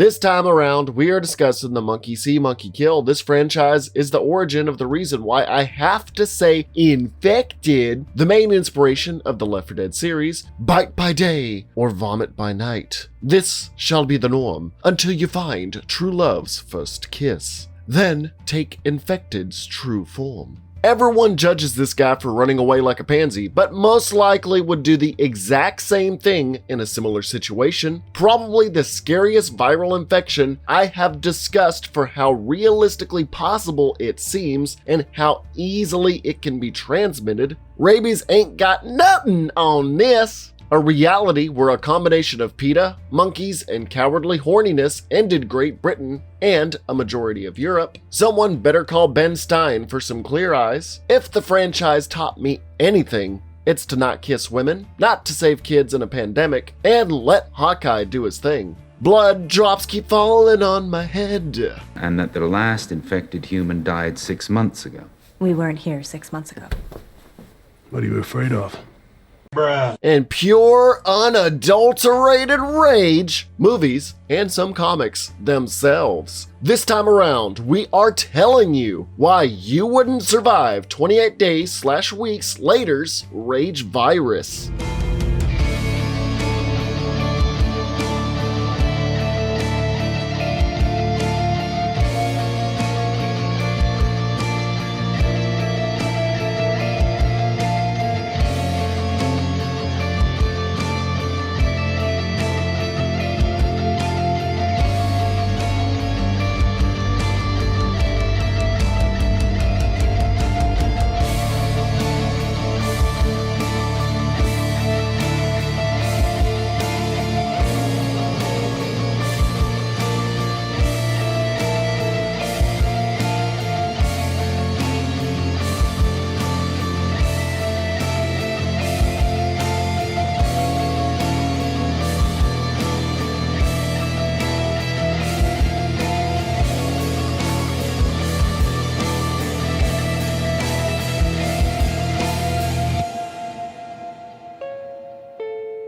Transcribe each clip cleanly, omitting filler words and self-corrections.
This time around, we are discussing the Monkey See, Monkey Kill. This franchise is the origin of the reason why I have to say infected, the main inspiration of the Left 4 Dead series, bite by day or vomit by night. This shall be the norm until you find true love's first kiss. Then take infected's true form. Everyone judges this guy for running away like a pansy, but most likely would do the exact same thing in a similar situation. Probably the scariest viral infection I have discussed for how realistically possible it seems and how easily it can be transmitted. Rabies ain't got nothing on this. A reality where a combination of PETA, monkeys, and cowardly horniness ended Great Britain and a majority of Europe. Someone better call Ben Stein for some clear eyes. If the franchise taught me anything, it's to not kiss women, not to save kids in a pandemic, and let Hawkeye do his thing. Blood drops keep falling on my head. And that the last infected human died 6 months ago. We weren't here 6 months ago. What are you afraid of? Bruh. And pure, unadulterated rage, movies, and some comics themselves. This time around, we are telling you why you wouldn't survive 28 days/weeks later's rage virus.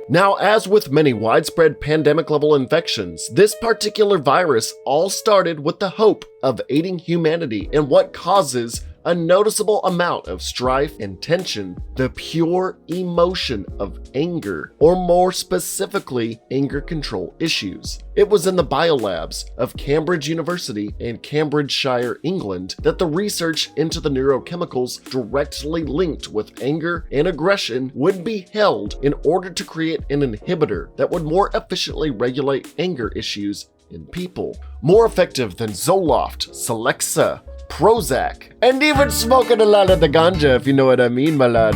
Now, as with many widespread pandemic-level infections, this particular virus all started with the hope of aiding humanity in what causes a noticeable amount of strife and tension, the pure emotion of anger, or more specifically, anger control issues. It was in the biolabs of Cambridge University in Cambridgeshire, England, that the research into the neurochemicals directly linked with anger and aggression would be held in order to create an inhibitor that would more efficiently regulate anger issues in people. More effective than Zoloft, Celexa, Prozac, and even smoking a lot of the ganja, if you know what I mean, my lad.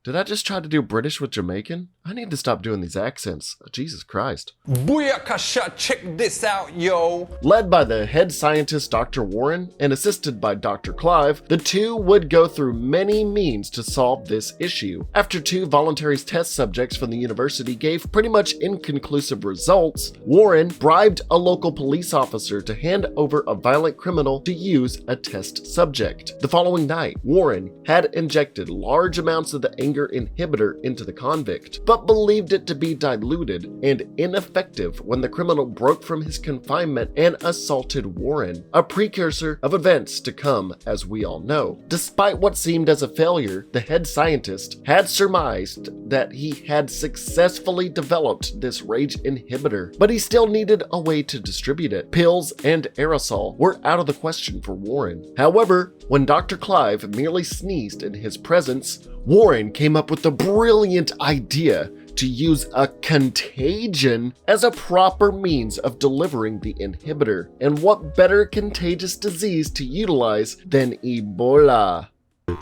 Did I just try to do British with Jamaican? I need to stop doing these accents. Jesus Christ. Booyakasha, check this out, yo! Led by the head scientist Dr. Warren and assisted by Dr. Clive, the two would go through many means to solve this issue. After 2 voluntary test subjects from the university gave pretty much inconclusive results, Warren bribed a local police officer to hand over a violent criminal to use a test subject. The following night, Warren had injected large amounts of the anger inhibitor into the convict, but believed it to be diluted and ineffective when the criminal broke from his confinement and assaulted Warren, a precursor of events to come, as we all know. Despite what seemed as a failure, the head scientist had surmised that he had successfully developed this rage inhibitor, but he still needed a way to distribute it. Pills and aerosol were out of the question for Warren. However, when Dr. Clive merely sneezed in his presence, Warren came up with the brilliant idea to use a contagion as a proper means of delivering the inhibitor. And what better contagious disease to utilize than Ebola?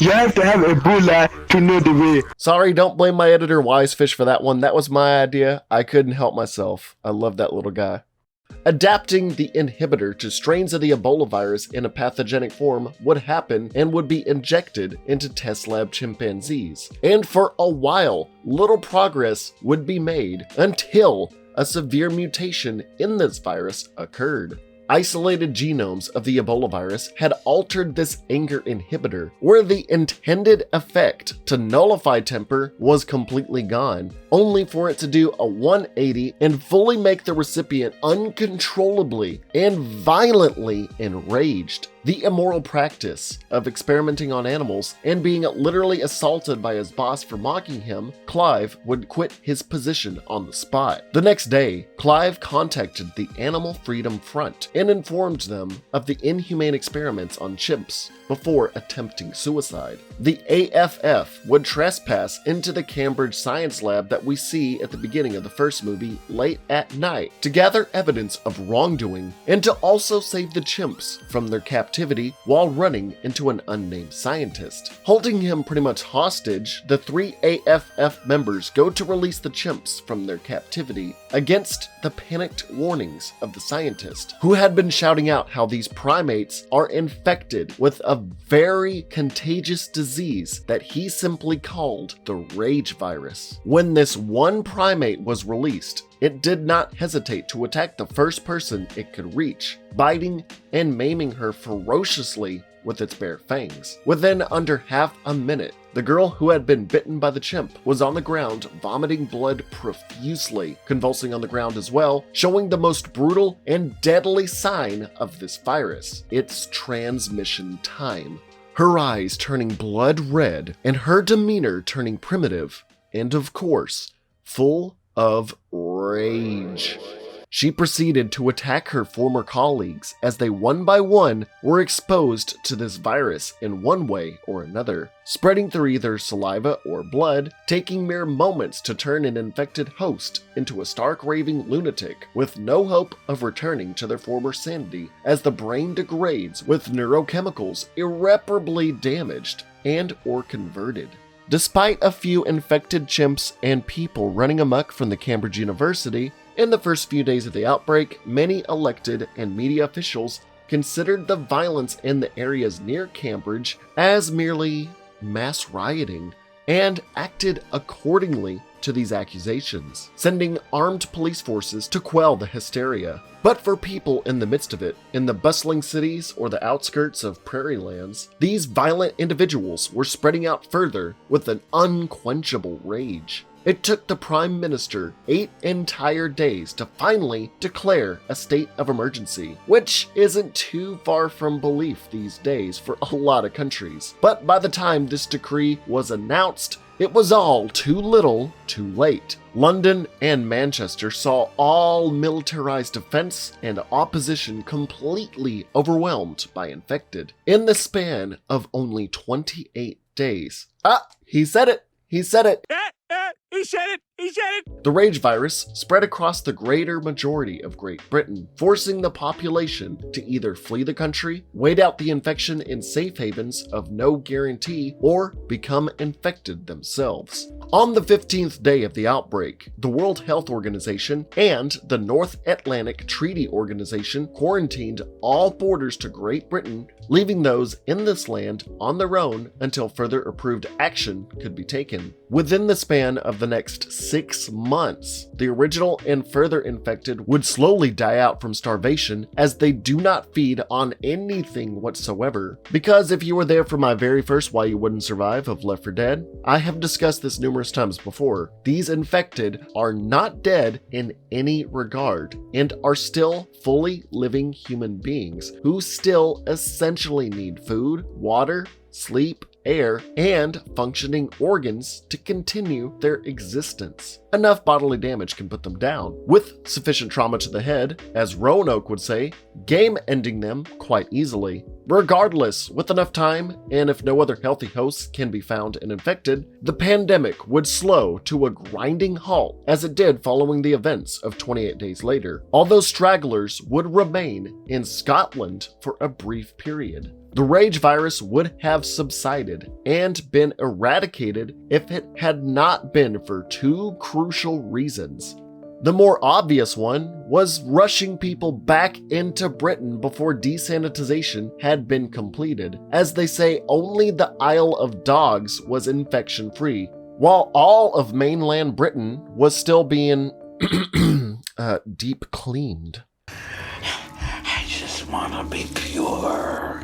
You have to have Ebola to know the way. Sorry, don't blame my editor Wisefish for that one. That was my idea. I couldn't help myself. I love that little guy. Adapting the inhibitor to strains of the Ebola virus in a pathogenic form would happen and would be injected into test lab chimpanzees. And for a while, little progress would be made until a severe mutation in this virus occurred. Isolated genomes of the Ebola virus had altered this anger inhibitor, where the intended effect to nullify temper was completely gone, only for it to do a 180 and fully make the recipient uncontrollably and violently enraged. The immoral practice of experimenting on animals and being literally assaulted by his boss for mocking him, Clive would quit his position on the spot. The next day, Clive contacted the Animal Freedom Front and informed them of the inhumane experiments on chimps before attempting suicide. The AFF would trespass into the Cambridge science lab that we see at the beginning of the first movie late at night to gather evidence of wrongdoing and to also save the chimps from their captivity while running into an unnamed scientist. Holding him pretty much hostage, the 3 AFF members go to release the chimps from their captivity against the panicked warnings of the scientist, who had been shouting out how these primates are infected with a very contagious disease that he simply called the rage virus. When this one primate was released, it did not hesitate to attack the first person it could reach, biting and maiming her ferociously with its bare fangs. Within under half a minute, the girl who had been bitten by the chimp was on the ground, vomiting blood profusely, convulsing on the ground as well, showing the most brutal and deadly sign of this virus: its transmission time. Her eyes turning blood red and her demeanor turning primitive, and of course, full of rage. She proceeded to attack her former colleagues as they one by one were exposed to this virus in one way or another, spreading through either saliva or blood, taking mere moments to turn an infected host into a stark raving lunatic with no hope of returning to their former sanity as the brain degrades with neurochemicals irreparably damaged and or converted. Despite a few infected chimps and people running amok from the Cambridge University, in the first few days of the outbreak, many elected and media officials considered the violence in the areas near Cambridge as merely mass rioting and acted accordingly to these accusations, sending armed police forces to quell the hysteria. But for people in the midst of it, in the bustling cities or the outskirts of prairie lands, these violent individuals were spreading out further with an unquenchable rage. It took the Prime Minister 8 entire days to finally declare a state of emergency, which isn't too far from belief these days for a lot of countries. But by the time this decree was announced, it was all too little, too late. London and Manchester saw all militarized defense and opposition completely overwhelmed by infected. In the span of only 28 days. He said it! He said it! He said it! He said it! The rage virus spread across the greater majority of Great Britain, forcing the population to either flee the country, wait out the infection in safe havens of no guarantee, or become infected themselves. On the 15th day of the outbreak, the World Health Organization and the North Atlantic Treaty Organization quarantined all borders to Great Britain, leaving those in this land on their own until further approved action could be taken. Within the span of the next 6 months, the original and further infected would slowly die out from starvation as they do not feed on anything whatsoever. Because if you were there for my very first Why You Wouldn't Survive of Left 4 Dead, I have discussed this numerous times before. These infected are not dead in any regard and are still fully living human beings who still essentially need food, water, sleep, air, and functioning organs to continue their existence. Enough bodily damage can put them down, with sufficient trauma to the head, as Roanoke would say, game-ending them quite easily. Regardless, with enough time, and if no other healthy hosts can be found and infected, the pandemic would slow to a grinding halt as it did following the events of 28 days later, although stragglers would remain in Scotland for a brief period. The rage virus would have subsided and been eradicated if it had not been for two crucial reasons. The more obvious one was rushing people back into Britain before desanitization had been completed. As they say, only the Isle of Dogs was infection-free, while all of mainland Britain was still being deep cleaned. just wanna be pure.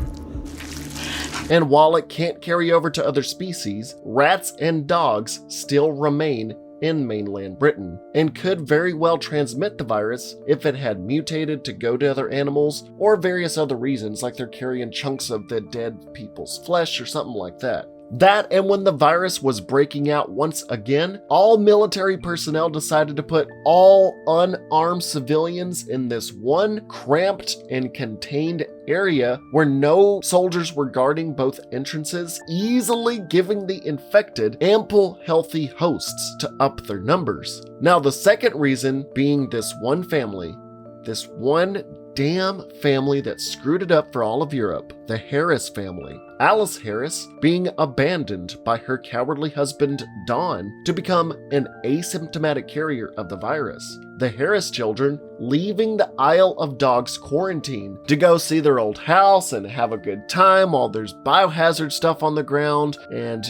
And while it can't carry over to other species, rats and dogs still remain in mainland Britain and could very well transmit the virus if it had mutated to go to other animals or various other reasons, like they're carrying chunks of the dead people's flesh or something like that. That, and when the virus was breaking out once again, all military personnel decided to put all unarmed civilians in this one cramped and contained area where no soldiers were guarding both entrances, easily giving the infected ample healthy hosts to up their numbers. Now, the second reason being this one family, this one damn family that screwed it up for all of Europe, the Harris family. Alice Harris being abandoned by her cowardly husband, Don, to become an asymptomatic carrier of the virus. The Harris children leaving the Isle of Dogs quarantine to go see their old house and have a good time while there's biohazard stuff on the ground and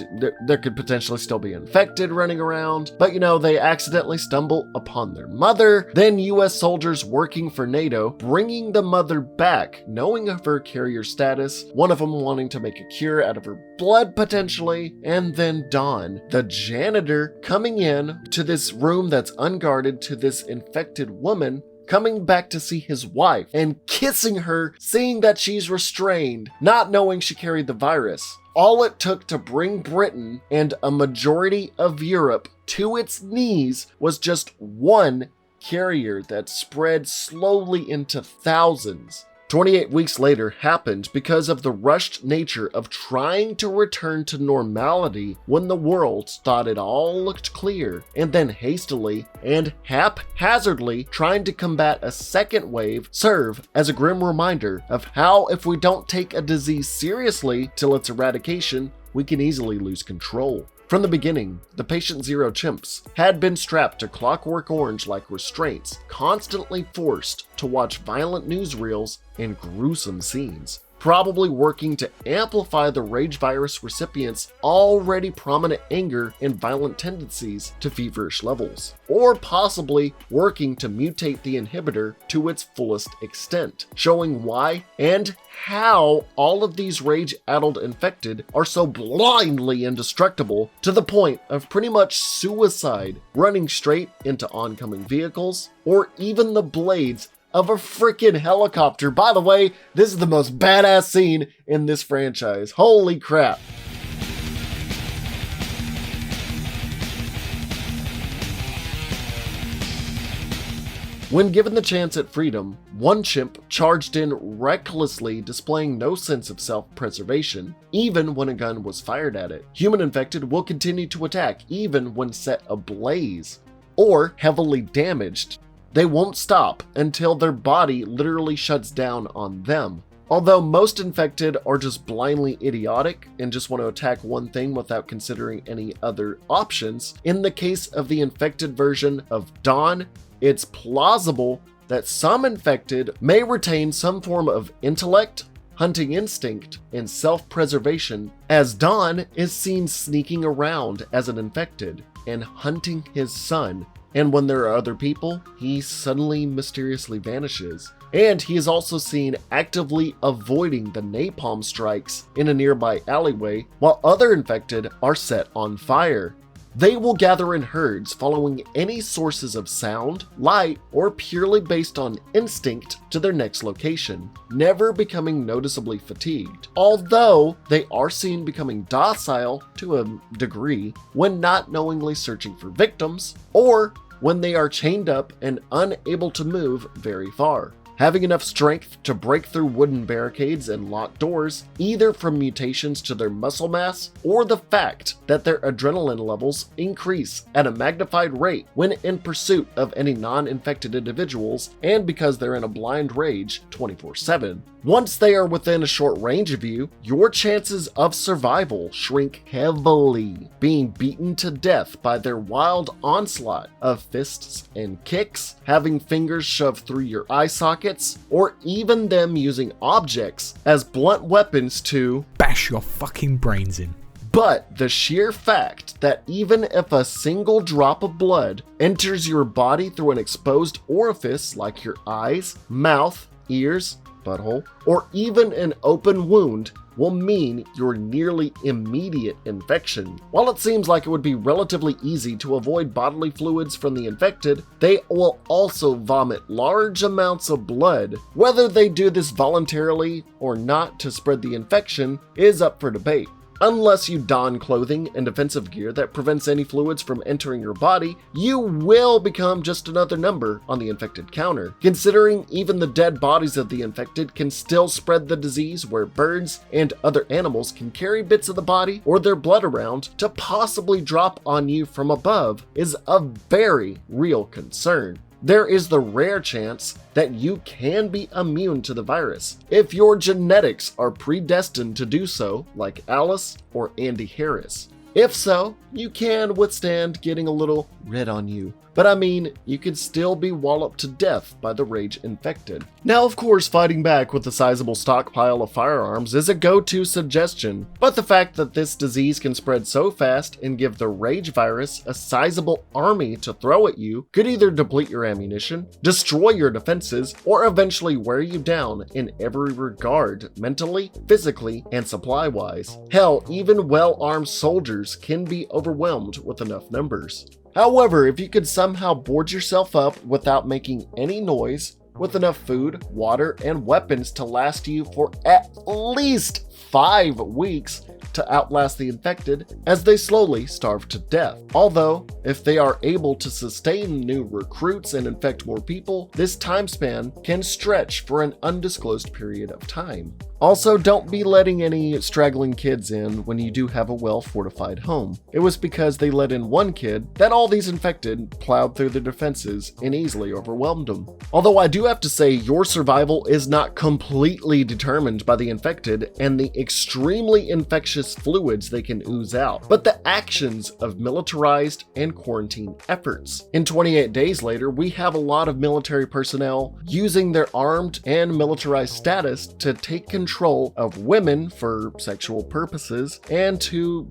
there could potentially still be infected running around. But they accidentally stumble upon their mother, then US soldiers working for NATO, bringing the mother back, knowing of her carrier status, one of them wanting to make a cure out of her blood potentially, and then Don, the janitor, coming in to this room that's unguarded to this infected woman, coming back to see his wife and kissing her, seeing that she's restrained, not knowing she carried the virus. All it took to bring Britain and a majority of Europe to its knees was just one carrier that spread slowly into thousands. 28 weeks later happened because of the rushed nature of trying to return to normality when the world thought it all looked clear, and then hastily and haphazardly trying to combat a second wave serve as a grim reminder of how if we don't take a disease seriously till its eradication, we can easily lose control. From the beginning, the patient zero chimps had been strapped to Clockwork Orange-like restraints, constantly forced to watch violent newsreels and gruesome scenes, probably working to amplify the rage virus recipients' already prominent anger and violent tendencies to feverish levels, or possibly working to mutate the inhibitor to its fullest extent, showing why and how all of these rage-addled infected are so blindly indestructible to the point of pretty much suicide, running straight into oncoming vehicles, or even the blades of a freaking helicopter. By the way, this is the most badass scene in this franchise. Holy crap. When given the chance at freedom, one chimp charged in recklessly, displaying no sense of self-preservation, even when a gun was fired at it. Human infected will continue to attack even when set ablaze or heavily damaged. They won't stop until their body literally shuts down on them. Although most infected are just blindly idiotic and just want to attack one thing without considering any other options, in the case of the infected version of Dawn, it's plausible that some infected may retain some form of intellect, hunting instinct, and self-preservation, as Dawn is seen sneaking around as an infected and hunting his son. And when there are other people, he suddenly mysteriously vanishes. And he is also seen actively avoiding the napalm strikes in a nearby alleyway, while other infected are set on fire. They will gather in herds following any sources of sound, light, or purely based on instinct to their next location, never becoming noticeably fatigued, although they are seen becoming docile to a degree when not knowingly searching for victims, or when they are chained up and unable to move very far, having enough strength to break through wooden barricades and locked doors, either from mutations to their muscle mass or the fact that their adrenaline levels increase at a magnified rate when in pursuit of any non-infected individuals, and because they're in a blind rage 24/7. Once they are within a short range of you, your chances of survival shrink heavily, being beaten to death by their wild onslaught of fists and kicks, having fingers shoved through your eye sockets, or even them using objects as blunt weapons to bash your fucking brains in. But the sheer fact that even if a single drop of blood enters your body through an exposed orifice like your eyes, mouth, ears, butthole, or even an open wound will mean your nearly immediate infection. While it seems like it would be relatively easy to avoid bodily fluids from the infected, they will also vomit large amounts of blood. Whether they do this voluntarily or not to spread the infection is up for debate. Unless you don clothing and defensive gear that prevents any fluids from entering your body, you will become just another number on the infected counter. Considering even the dead bodies of the infected can still spread the disease, where birds and other animals can carry bits of the body or their blood around to possibly drop on you from above, is a very real concern. There is the rare chance that you can be immune to the virus if your genetics are predestined to do so, like Alice or Andy Harris. If so, you can withstand getting a little red on you. But I mean, you could still be walloped to death by the rage infected. Now, of course, fighting back with a sizable stockpile of firearms is a go-to suggestion, but the fact that this disease can spread so fast and give the rage virus a sizable army to throw at you could either deplete your ammunition, destroy your defenses, or eventually wear you down in every regard, mentally, physically, and supply-wise. Hell, even well-armed soldiers can be overwhelmed with enough numbers. However, if you could somehow board yourself up without making any noise, with enough food, water, and weapons to last you for at least 5 weeks to outlast the infected as they slowly starve to death. Although, if they are able to sustain new recruits and infect more people, this time span can stretch for an undisclosed period of time. Also, don't be letting any straggling kids in when you do have a well-fortified home. It was because they let in one kid that all these infected plowed through their defenses and easily overwhelmed them. Although I do have to say, your survival is not completely determined by the infected and the extremely infectious fluids they can ooze out, but the actions of militarized and quarantine efforts. In 28 days later, we have a lot of military personnel using their armed and militarized status to take control of women for sexual purposes and to,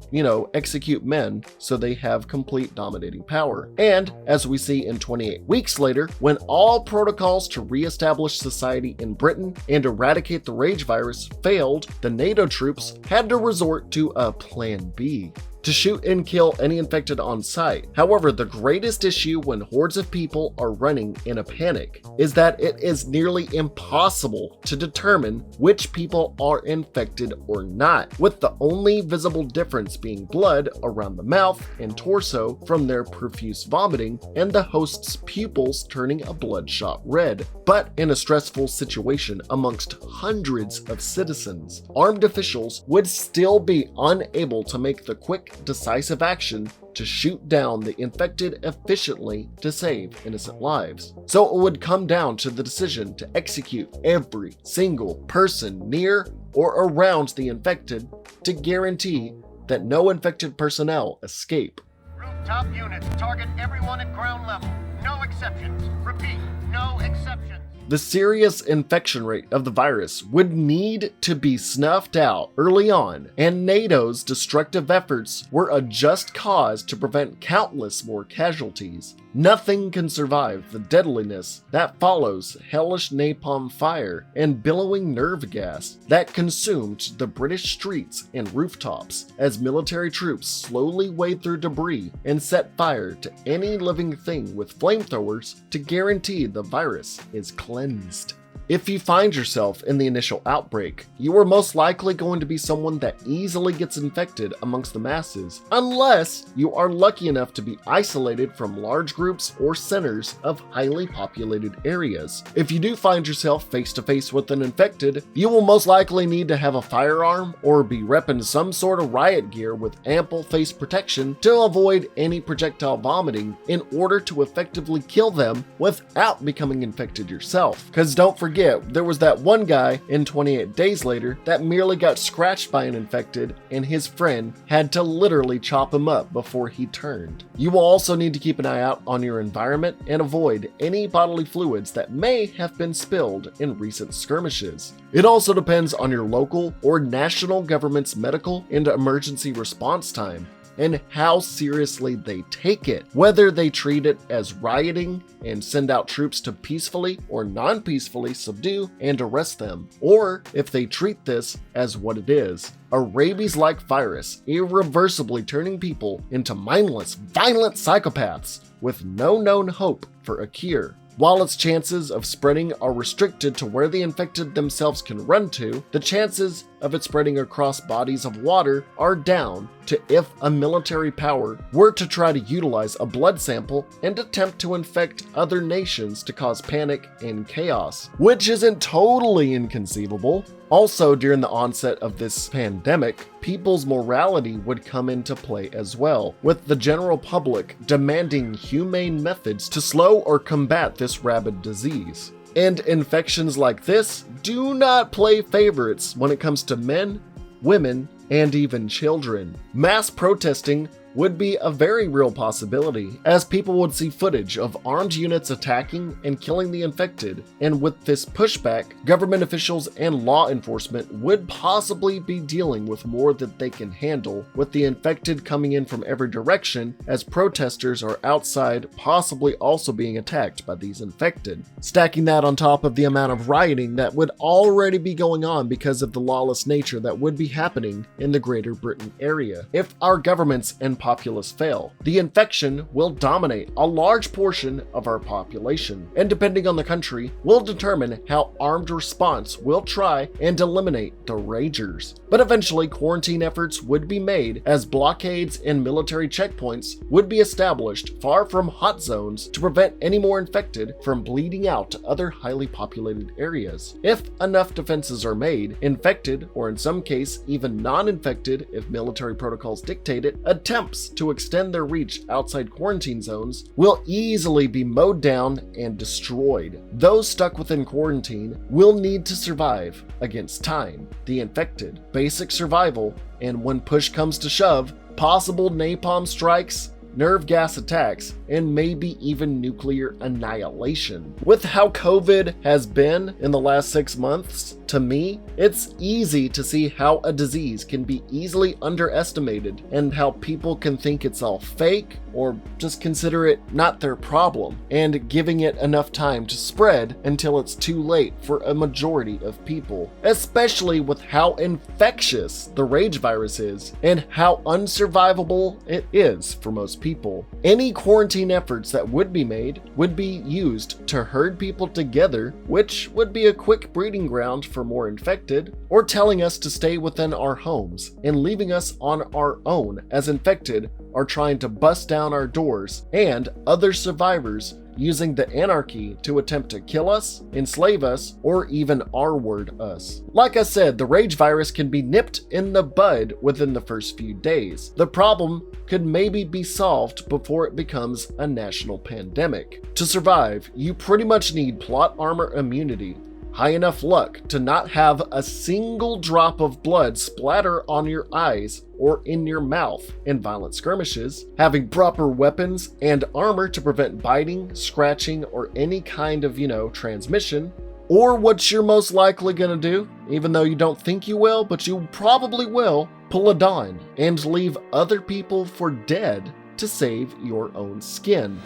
execute men so they have complete dominating power. And as we see in 28 weeks later, when all protocols to re-establish society in Britain and eradicate the rage virus failed, the NATO troops had to resort to a plan B, to shoot and kill any infected on sight. However, the greatest issue when hordes of people are running in a panic is that it is nearly impossible to determine which people are infected or not, with the only visible difference being blood around the mouth and torso from their profuse vomiting and the host's pupils turning a bloodshot red. But in a stressful situation amongst hundreds of citizens, armed officials would still be unable to make the quick, decisive action to shoot down the infected efficiently to save innocent lives. So it would come down to the decision to execute every single person near or around the infected to guarantee that no infected personnel escape. Rooftop units, target everyone at ground level. No exceptions. Repeat, no exceptions. The serious infection rate of the virus would need to be snuffed out early on, and NATO's destructive efforts were a just cause to prevent countless more casualties. Nothing can survive the deadliness that follows hellish napalm fire and billowing nerve gas that consumed the British streets and rooftops as military troops slowly wade through debris and set fire to any living thing with flamethrowers to guarantee the virus is cleansed. If you find yourself in the initial outbreak, you are most likely going to be someone that easily gets infected amongst the masses, unless you are lucky enough to be isolated from large groups or centers of highly populated areas. If you do find yourself face to face with an infected, you will most likely need to have a firearm or be repping some sort of riot gear with ample face protection to avoid any projectile vomiting in order to effectively kill them without becoming infected yourself. Because don't forget, there was that one guy in 28 days later that merely got scratched by an infected and his friend had to literally chop him up before he turned. You will also need to keep an eye out on your environment and avoid any bodily fluids that may have been spilled in recent skirmishes. It also depends on your local or national government's medical and emergency response time. and how seriously they take it, whether they treat it as rioting and send out troops to peacefully or non-peacefully subdue and arrest them, or if they treat this as what it is, a rabies-like virus irreversibly turning people into mindless, violent psychopaths with no known hope for a cure. While its chances of spreading are restricted to where the infected themselves can run to, the chances of it spreading across bodies of water are down to if a military power were to try to utilize a blood sample and attempt to infect other nations to cause panic and chaos, which isn't totally inconceivable. Also, during the onset of this pandemic, people's morality would come into play as well, with the general public demanding humane methods to slow or combat this rabid disease. And infections like this do not play favorites when it comes to men, women, and even children. Mass protesting would be a very real possibility, as people would see footage of armed units attacking and killing the infected, and with this pushback, government officials and law enforcement would possibly be dealing with more than they can handle, with the infected coming in from every direction as protesters are outside, possibly also being attacked by these infected. Stacking that on top of the amount of rioting that would already be going on because of the lawless nature that would be happening in the Greater Britain area. If our governments and populace fail, the infection will dominate a large portion of our population, and depending on the country, will determine how armed response will try and eliminate the ragers. But eventually, quarantine efforts would be made as blockades and military checkpoints would be established far from hot zones to prevent any more infected from bleeding out to other highly populated areas. If enough defenses are made, infected, or in some case even non-infected if military protocols dictate it, attempts to extend their reach outside quarantine zones will easily be mowed down and destroyed. Those stuck within quarantine will need to survive against time, the infected, basic survival, and when push comes to shove, possible napalm strikes, nerve gas attacks, and maybe even nuclear annihilation. With how COVID has been in the last 6 months, to me, it's easy to see how a disease can be easily underestimated and how people can think it's all fake or just consider it not their problem, and giving it enough time to spread until it's too late for a majority of people, especially with how infectious the rage virus is and how unsurvivable it is for most people. Any quarantine efforts that would be made would be used to herd people together, which would be a quick breeding ground for more infected, or telling us to stay within our homes and leaving us on our own as infected are trying to bust down our doors, and other survivors using the anarchy to attempt to kill us, enslave us, or even R-word us. Like I said, the rage virus can be nipped in the bud within the first few days. The problem could maybe be solved before it becomes a national pandemic. To survive, you pretty much need plot armor immunity, high enough luck to not have a single drop of blood splatter on your eyes or in your mouth in violent skirmishes, having proper weapons and armor to prevent biting, scratching, or any kind of, transmission. Or what you're most likely gonna do, even though you don't think you will, but you probably will, pull a Dawn and leave other people for dead to save your own skin.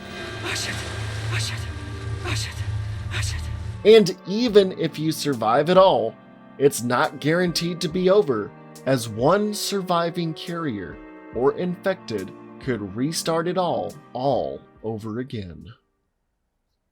And even if you survive it all, it's not guaranteed to be over, as one surviving carrier or infected could restart it all over again.